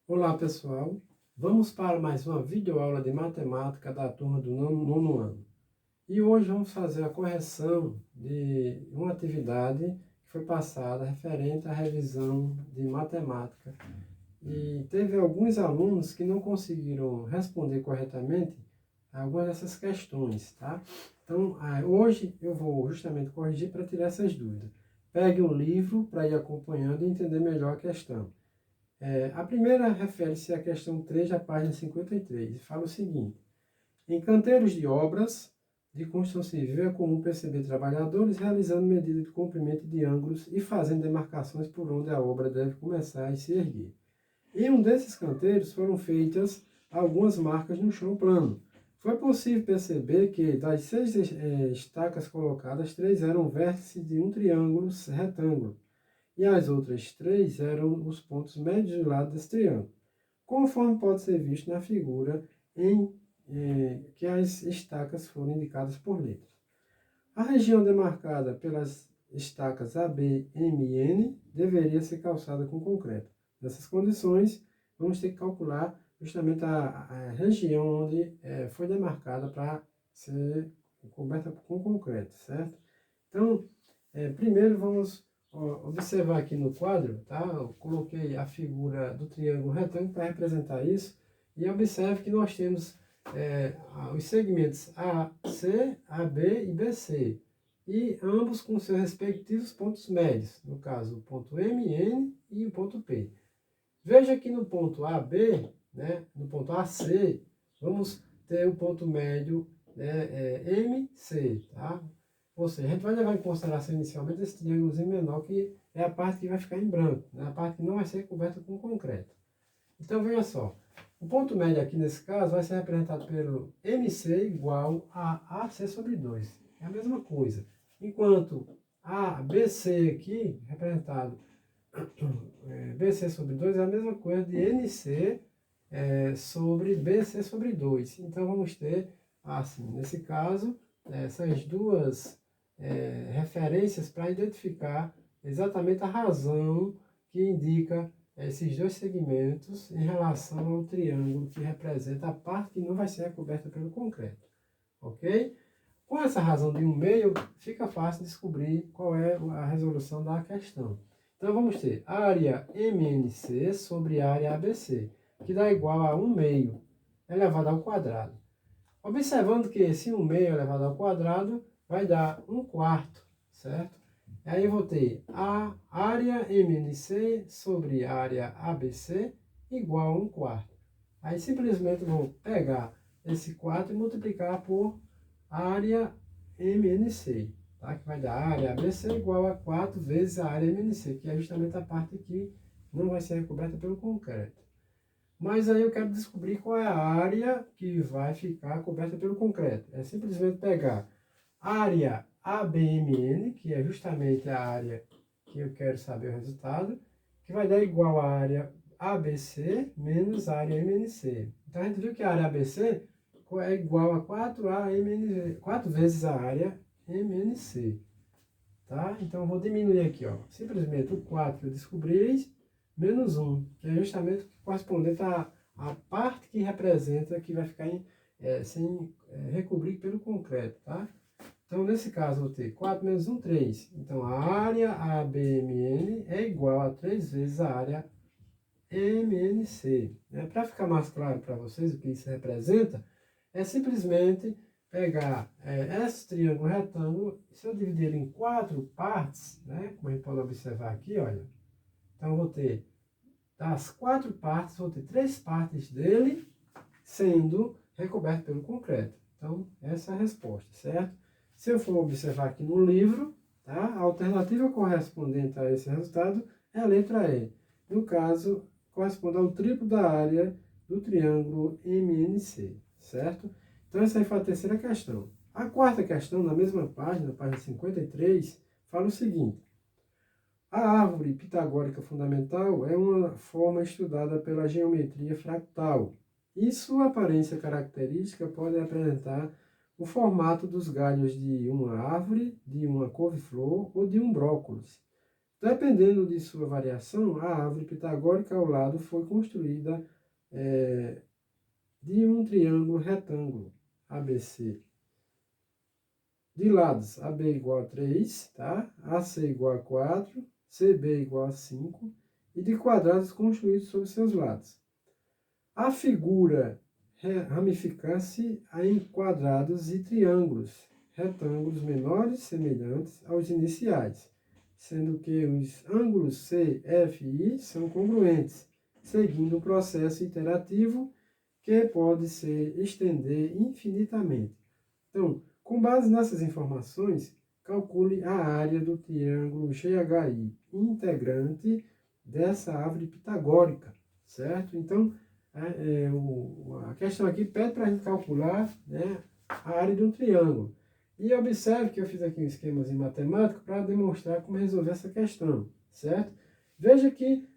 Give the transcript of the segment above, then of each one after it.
Olá pessoal, vamos para mais uma videoaula de matemática da turma do nono ano. E hoje vamos fazer a correção de uma atividade que foi passada referente à revisão de matemática. E teve alguns alunos que não conseguiram responder corretamente algumas dessas questões, tá? Então, hoje eu vou justamente corrigir para tirar essas dúvidas. Pegue um livro para ir acompanhando e entender melhor a questão. A primeira refere-se à questão 3 da página 53 e fala o seguinte: em canteiros de obras de construção civil é comum perceber trabalhadores realizando medida de comprimento de ângulos e fazendo demarcações por onde a obra deve começar e se erguer. Em um desses canteiros foram feitas algumas marcas no chão plano. Foi possível perceber que das 6 estacas colocadas, 3 eram vértices de um triângulo retângulo e as outras 3 eram os pontos médios do lado desse triângulo, conforme pode ser visto na figura em que as estacas foram indicadas por letras. A região demarcada pelas estacas AB, M e N deveria ser calçada com concreto. Nessas condições, vamos ter que calcular justamente a região onde foi demarcada para ser coberta com concreto, certo? Então, primeiro vamos observar aqui no quadro, tá? Eu coloquei a figura do triângulo retângulo para representar isso. E observe que nós temos os segmentos AC, AB e BC. E ambos com seus respectivos pontos médios. No caso, o ponto M, N e o ponto P. Veja que no ponto AB, né, no ponto AC, vamos ter o ponto médio, né, MC, tá? Ou seja, a gente vai levar em consideração inicialmente esse triângulozinho menor, que é a parte que vai ficar em branco, né? A parte que não vai ser coberta com concreto. Então, veja só. O ponto médio aqui, nesse caso, vai ser representado pelo MC igual a AC sobre 2. É a mesma coisa. Enquanto a BC aqui, representado BC sobre 2, é a mesma coisa de NC sobre BC sobre 2. Então, vamos ter, assim, nesse caso, essas duas referências para identificar exatamente a razão que indica esses dois segmentos em relação ao triângulo que representa a parte que não vai ser recoberta pelo concreto, ok? Com essa razão de 1/2, fica fácil descobrir qual é a resolução da questão. Então vamos ter área MNC sobre área ABC, que dá igual a 1/2 elevado ao quadrado. Observando que esse 1/2 elevado ao quadrado vai dar 1/4, certo? Aí eu vou ter a área MNC sobre área ABC igual a 1/4. Aí simplesmente vou pegar esse 4 e multiplicar por área MNC, tá? Que vai dar área ABC igual a 4 vezes a área MNC, que é justamente a parte que não vai ser recoberta pelo concreto. Mas aí eu quero descobrir qual é a área que vai ficar coberta pelo concreto. É simplesmente pegar a área ABMN, que é justamente a área que eu quero saber o resultado, que vai dar igual a área ABC menos a área MNC. Então a gente viu que a área ABC é igual a 4 vezes a área MNC. Tá? Então eu vou diminuir aqui, ó. Simplesmente o 4 que eu descobri menos 1, que é justamente o que correspondente à parte que representa que vai ficar sem recobrir pelo concreto, tá? Então, nesse caso, eu vou ter 4 menos 1, 3. Então, a área ABMN é igual a 3 vezes a área MNC. Né? Para ficar mais claro para vocês o que isso representa, é simplesmente pegar esse triângulo retângulo, se eu dividir ele em 4 partes, né? Como a gente pode observar aqui, olha. Então, eu vou ter das 4 partes, vou ter 3 partes dele sendo recoberto pelo concreto. Então, essa é a resposta, certo? Se eu for observar aqui no livro, tá? A alternativa correspondente a esse resultado é a letra E. No caso, corresponde ao triplo da área do triângulo MNC, certo? Então, essa aí foi a terceira questão. A quarta questão, na mesma página, página 53, fala o seguinte: a árvore pitagórica fundamental é uma forma estudada pela geometria fractal e sua aparência característica pode apresentar o formato dos galhos de uma árvore, de uma couve-flor ou de um brócolis. Dependendo de sua variação, a árvore pitagórica ao lado foi construída de um triângulo retângulo, ABC. De lados, AB igual a 3, tá? AC igual a 4, CB igual a 5, e de quadrados construídos sobre seus lados. A figura ramifica-se em quadrados e triângulos, retângulos menores semelhantes aos iniciais, sendo que os ângulos C, F e I são congruentes, seguindo um processo iterativo que pode se estender infinitamente. Então, com base nessas informações, calcule a área do triângulo GHI integrante dessa árvore pitagórica, certo? Então, a questão aqui pede para a gente calcular, né, a área de um triângulo. E observe que eu fiz aqui um esquema matemático para demonstrar como resolver essa questão, certo? Veja que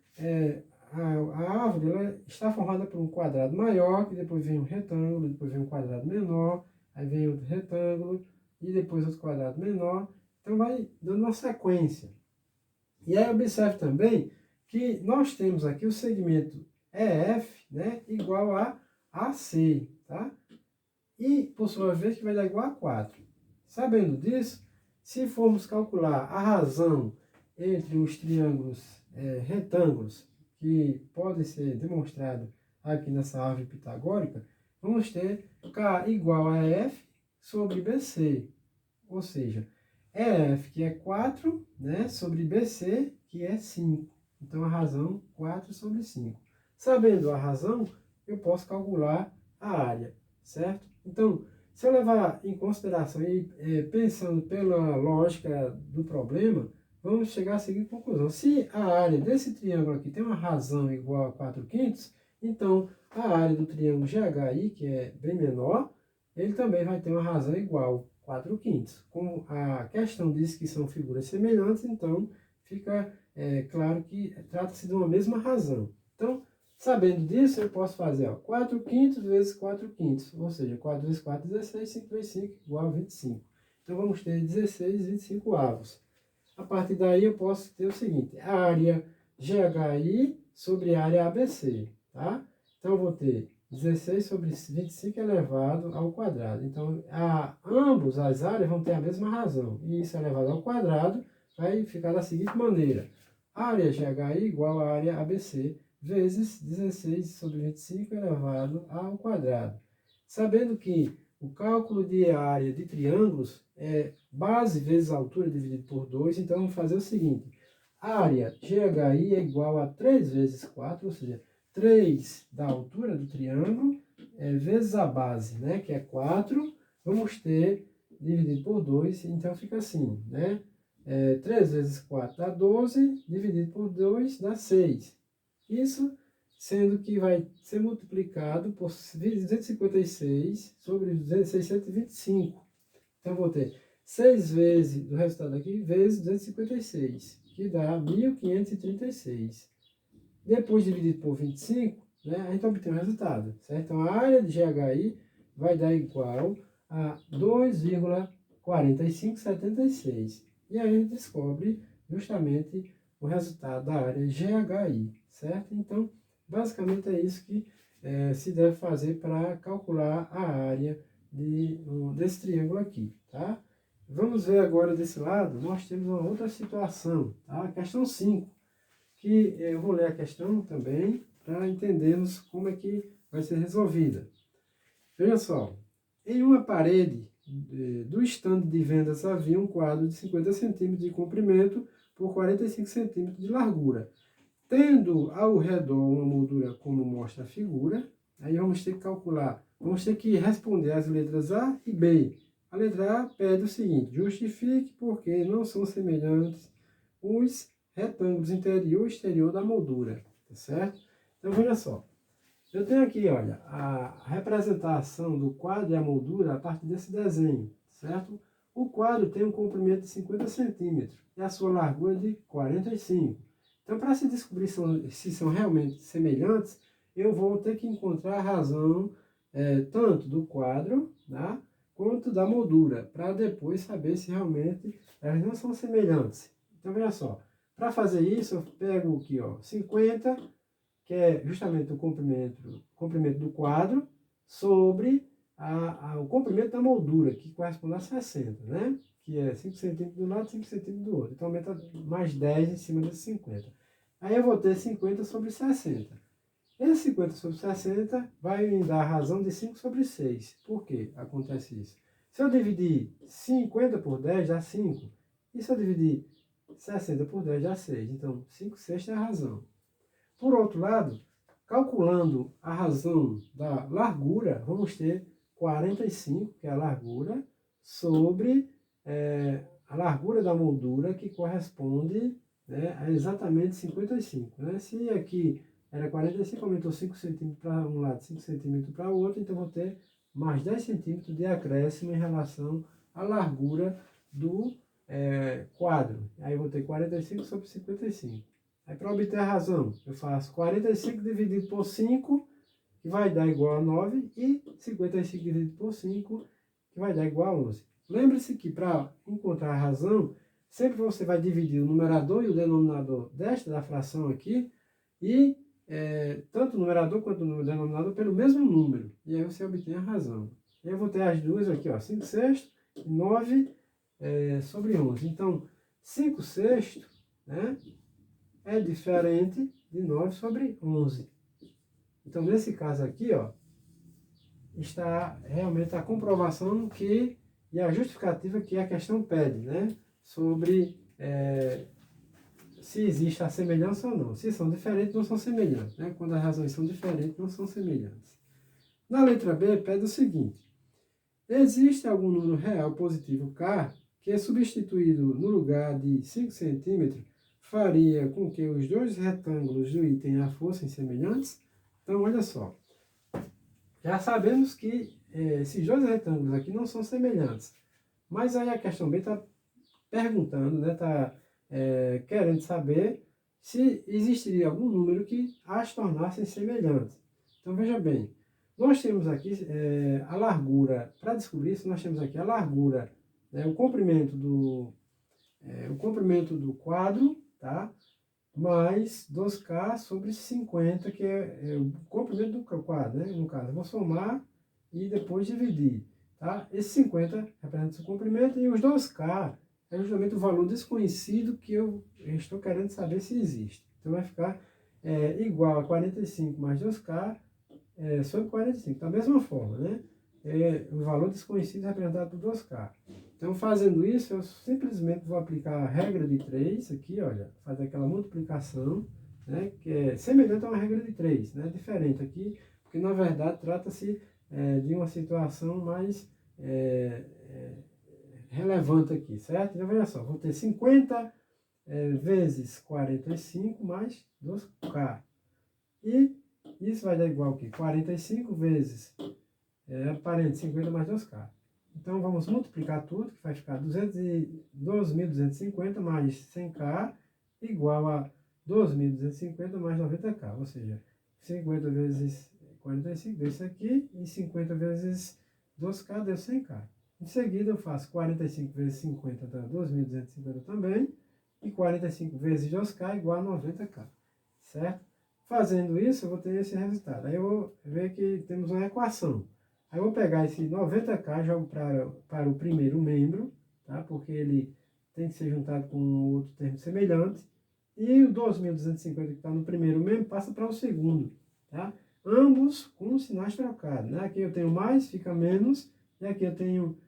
a árvore ela está formada por um quadrado maior, que depois vem um retângulo, depois vem um quadrado menor, aí vem outro retângulo, e depois outro quadrado menor. Então vai dando uma sequência. E aí observe também que nós temos aqui o segmento EF, né, igual a AC, tá? E, por sua vez, que vai dar igual a 4. Sabendo disso, se formos calcular a razão entre os triângulos retângulos, que podem ser demonstrados aqui nessa árvore pitagórica, vamos ter K igual a EF sobre BC, ou seja, EF que é 4, né, sobre BC que é 5. Então a razão 4 sobre 5. Sabendo a razão, eu posso calcular a área, certo? Então, se eu levar em consideração e pensando pela lógica do problema, vamos chegar à seguinte conclusão. Se a área desse triângulo aqui tem uma razão igual a 4/5, então a área do triângulo GHI, que é bem menor, ele também vai ter uma razão igual a 4/5. Como a questão diz que são figuras semelhantes, então fica claro que trata-se de uma mesma razão. Então, sabendo disso, eu posso fazer 4/5 vezes 4/5, ou seja, 4 vezes 4 é 16, 5 vezes 5 igual a 25. Então, vamos ter 16 25 avos. A partir daí, eu posso ter o seguinte, a área GHI sobre a área ABC, tá? Então, eu vou ter 16 sobre 25 elevado ao quadrado. Então, ambos as áreas vão ter a mesma razão. E isso elevado ao quadrado vai ficar da seguinte maneira. Área GHI igual a área ABC vezes 16 sobre 25 elevado ao quadrado. Sabendo que o cálculo de área de triângulos é base vezes altura dividido por 2, então vamos fazer o seguinte. Área GHI é igual a 3 vezes 4, ou seja, 3 da altura do triângulo vezes a base, né, que é 4, vamos ter dividido por 2, então fica assim, né? 3 vezes 4 dá 12, dividido por 2 dá 6. Isso sendo que vai ser multiplicado por 256 sobre 625. Então, eu vou ter 6 vezes do resultado aqui, vezes 256, que dá 1536. Depois dividido por 25, né, a gente obtém o resultado, certo? Então, a área de GHI vai dar igual a 2,4576. E aí a gente descobre justamente o resultado da área GHI, certo? Então, basicamente é isso que se deve fazer para calcular a área desse triângulo aqui, tá? Vamos ver agora desse lado, nós temos uma outra situação, tá? Questão 5, que eu vou ler a questão também para entendermos como é que vai ser resolvida. Veja só, em uma parede do estande de vendas havia um quadro de 50 centímetros de comprimento por 45 centímetros de largura. Tendo ao redor uma moldura como mostra a figura, aí vamos ter que calcular, vamos ter que responder as letras A e B. A letra A pede o seguinte, justifique porque não são semelhantes os retângulos interior e exterior da moldura, tá certo? Então, veja só. Eu tenho aqui, olha, a representação do quadro e a moldura a partir desse desenho, certo? O quadro tem um comprimento de 50 centímetros e a sua largura de 45. Então, para se descobrir se são realmente semelhantes, eu vou ter que encontrar a razão tanto do quadro, tá, quanto da moldura, para depois saber se realmente elas não são semelhantes. Então, veja só, Para fazer isso, eu pego aqui, ó, 50, que é justamente o comprimento do quadro, sobre o comprimento da moldura, que corresponde a 60, né? Que é 5 centímetros de um lado, 5 centímetros do outro. Então, aumenta mais 10 em cima desses 50. Aí eu vou ter 50 sobre 60. Esse 50 sobre 60 vai me dar a razão de 5 sobre 6. Por que acontece isso? Se eu dividir 50 por 10, dá 5. E se eu dividir 60 por 10, dá 6. Então, 5 sextos é a razão. Por outro lado, calculando a razão da largura, vamos ter 45, que é a largura, sobre a largura da moldura, que corresponde, né, a exatamente 55. Né? Se aqui era 45, aumentou 5 centímetros para um lado, 5 centímetros para o outro, então vou ter mais 10 centímetros de acréscimo em relação à largura do quadro. Aí eu vou ter 45 sobre 55. Aí para obter a razão, eu faço 45 dividido por 5, que vai dar igual a 9, e 55 dividido por 5, que vai dar igual a 11. Lembre-se que para encontrar a razão, sempre você vai dividir o numerador e o denominador da fração aqui, e tanto o numerador quanto o denominador pelo mesmo número. E aí você obtém a razão. E eu vou ter as duas aqui, ó, 5 sextos e 9 sobre 11. Então, 5 sextos, né, é diferente de 9 sobre 11. Então, nesse caso aqui, ó, está realmente a comprovação e a justificativa que a questão pede, né? Sobre se existe a semelhança ou não. Se são diferentes, não são semelhantes, né? Quando as razões são diferentes, não são semelhantes. Na letra B, pede o seguinte: existe algum número real positivo K que, substituído no lugar de 5 centímetros, faria com que os dois retângulos do item A fossem semelhantes? Então, olha só. Já sabemos que esses dois retângulos aqui não são semelhantes. Mas aí a questão B está perguntando, né? Está querendo saber se existiria algum número que as tornassem semelhantes. Então, veja bem. Nós temos aqui a largura. Para descobrir isso, nós temos aqui a largura, né, o comprimento do quadro, tá? Mais 2K sobre 50, que é o comprimento do quadro, né? No caso, eu vou somar e depois dividir, tá? Esse 50 representa o comprimento e os 2K é justamente o valor desconhecido que eu estou querendo saber se existe. Então, vai ficar igual a 45 mais 2K sobre 45. Da mesma forma, né? O valor desconhecido representado por 2K. Então, fazendo isso, eu simplesmente vou aplicar a regra de 3 aqui, olha, fazer aquela multiplicação, né, que é semelhante a uma regra de 3, né, diferente aqui, porque na verdade trata-se de uma situação mais relevante aqui, certo? Então, veja só, vou ter 50 vezes 45 mais 2K. E isso vai dar igual a quê? 45 vezes, parênteses, 50 mais 2K. Então, vamos multiplicar tudo, que vai ficar 2.250 mais 100K igual a 2.250 mais 90K. Ou seja, 50 vezes 45 deu isso aqui, e 50 vezes 2K deu 100K. Em seguida, eu faço 45 vezes 50 dá 2.250 também, e 45 vezes 2K igual a 90K. Certo? Fazendo isso, eu vou ter esse resultado. Aí eu vou ver que temos uma equação. Aí eu vou pegar esse 90K, jogo para o primeiro membro, tá? Porque ele tem que ser juntado com outro termo semelhante. E o 2.250 que está no primeiro membro passa para o segundo, tá? Ambos com sinais trocados, né? Aqui eu tenho mais, fica menos. E aqui eu tenho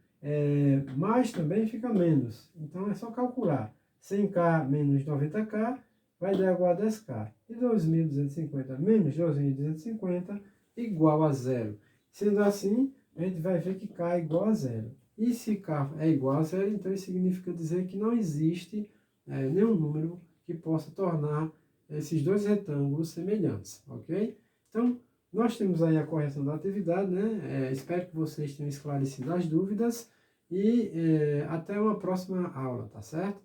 mais também, fica menos. Então é só calcular. 100K menos 90K vai dar igual a 10K. E 2.250 menos 2.250 igual a zero. Sendo assim, a gente vai ver que K é igual a zero. E se K é igual a zero, então isso significa dizer que não existe nenhum número que possa tornar esses dois retângulos semelhantes, ok? Então, nós temos aí a correção da atividade, né? Espero que vocês tenham esclarecido as dúvidas e até uma próxima aula, tá certo?